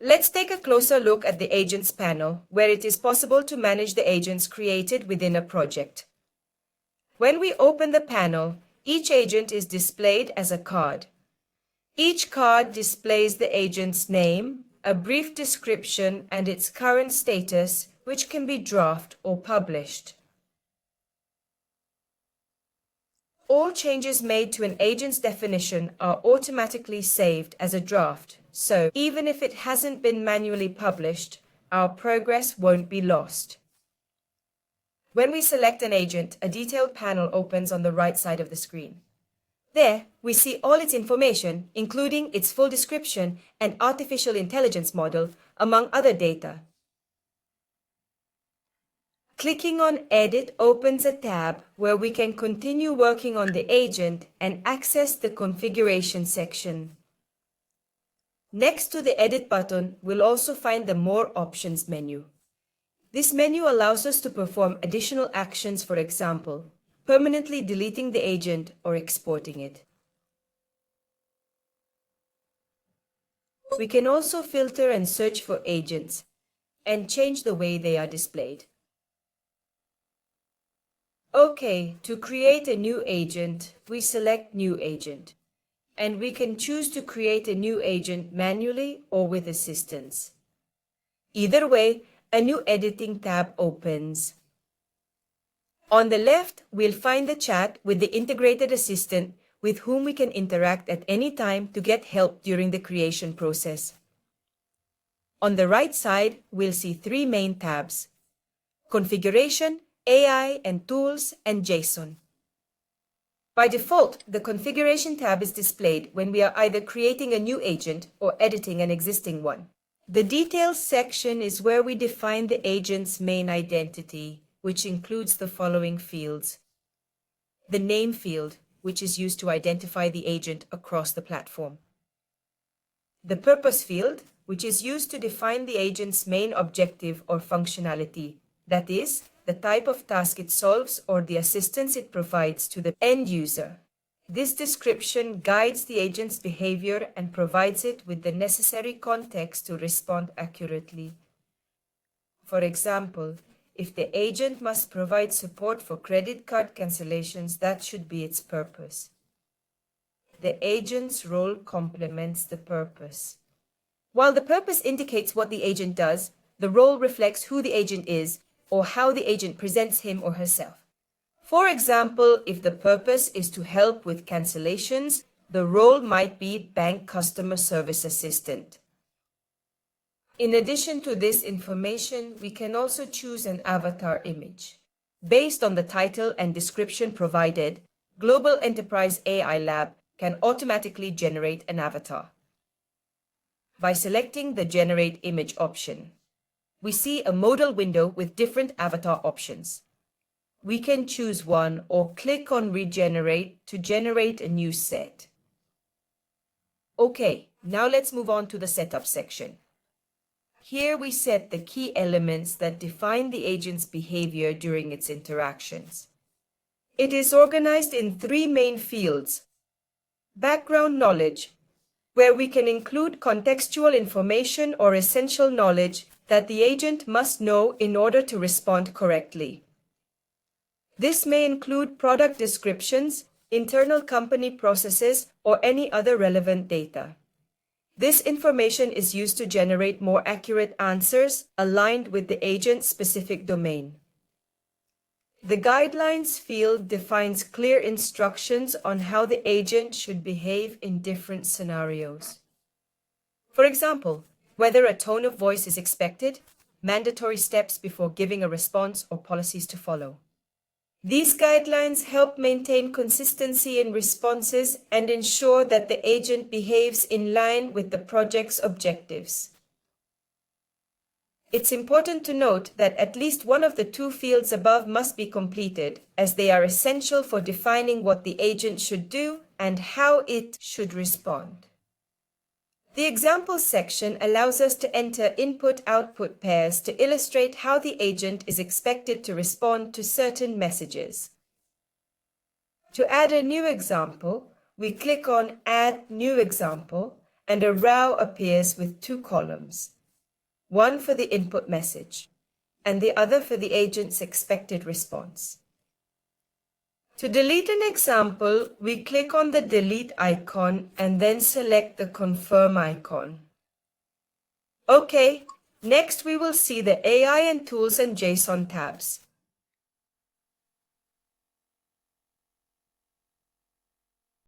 Let's take a closer look at the Agents panel, where it is possible to manage the agents created within a project. When we open the panel, each agent is displayed as a card. Each card displays the agent's name, a brief description, and its current status, which can be draft or published. All changes made to an agent's definition are automatically saved as a draft, so even if it hasn't been manually published, our progress won't be lost. When we select an agent, a detailed panel opens on the right side of the screen. There, we see all its information, including its full description and artificial intelligence model, among other data. Clicking on Edit opens a tab where we can continue working on the agent and access the configuration section. Next to the Edit button, we'll also find the More Options menu. This menu allows us to perform additional actions, for example, permanently deleting the agent or exporting it. We can also filter and search for agents and change the way they are displayed. Okay, to create a new agent, we select New Agent, and we can choose to create a new agent manually or with assistance. Either way, a new editing tab opens. On the left, we'll find the chat with the integrated assistant with whom we can interact at any time to get help during the creation process. On the right side, we'll see three main tabs: Configuration, AI and Tools, and JSON. By default, the Configuration tab is displayed when we are either creating a new agent or editing an existing one. The Details section is where we define the agent's main identity, which includes the following fields: the name field, which is used to identify the agent across the platform; the purpose field, which is used to define the agent's main objective or functionality, that is, the type of task it solves or the assistance it provides to the end user. This description guides the agent's behavior and provides it with the necessary context to respond accurately. For example, if the agent must provide support for credit card cancellations, that should be its purpose. The agent's role complements the purpose. While the purpose indicates what the agent does, the role reflects who the agent is or how the agent presents him or herself. For example, if the purpose is to help with cancellations, the role might be Bank Customer Service Assistant. In addition to this information, we can also choose an avatar image. Based on the title and description provided, Global Enterprise AI Lab can automatically generate an avatar. By selecting the Generate Image option, we see a modal window with different avatar options. We can choose one or click on Regenerate to generate a new set. Okay, now let's move on to the Setup section. Here we set the key elements that define the agent's behavior during its interactions. It is organized in three main fields: background knowledge, where we can include contextual information or essential knowledge that the agent must know in order to respond correctly. This may include product descriptions, internal company processes, or any other relevant data. This information is used to generate more accurate answers aligned with the agent's specific domain. The Guidelines field defines clear instructions on how the agent should behave in different scenarios. For example, whether a tone of voice is expected, mandatory steps before giving a response, or policies to follow. These guidelines help maintain consistency in responses and ensure that the agent behaves in line with the project's objectives. It's important to note that at least one of the two fields above must be completed, as they are essential for defining what the agent should do and how it should respond. The Examples section allows us to enter input-output pairs to illustrate how the agent is expected to respond to certain messages. To add a new example, we click on Add New Example, and a row appears with two columns, one for the input message and the other for the agent's expected response. To delete an example, we click on the delete icon and then select the confirm icon. Okay, next we will see the AI and Tools and JSON tabs.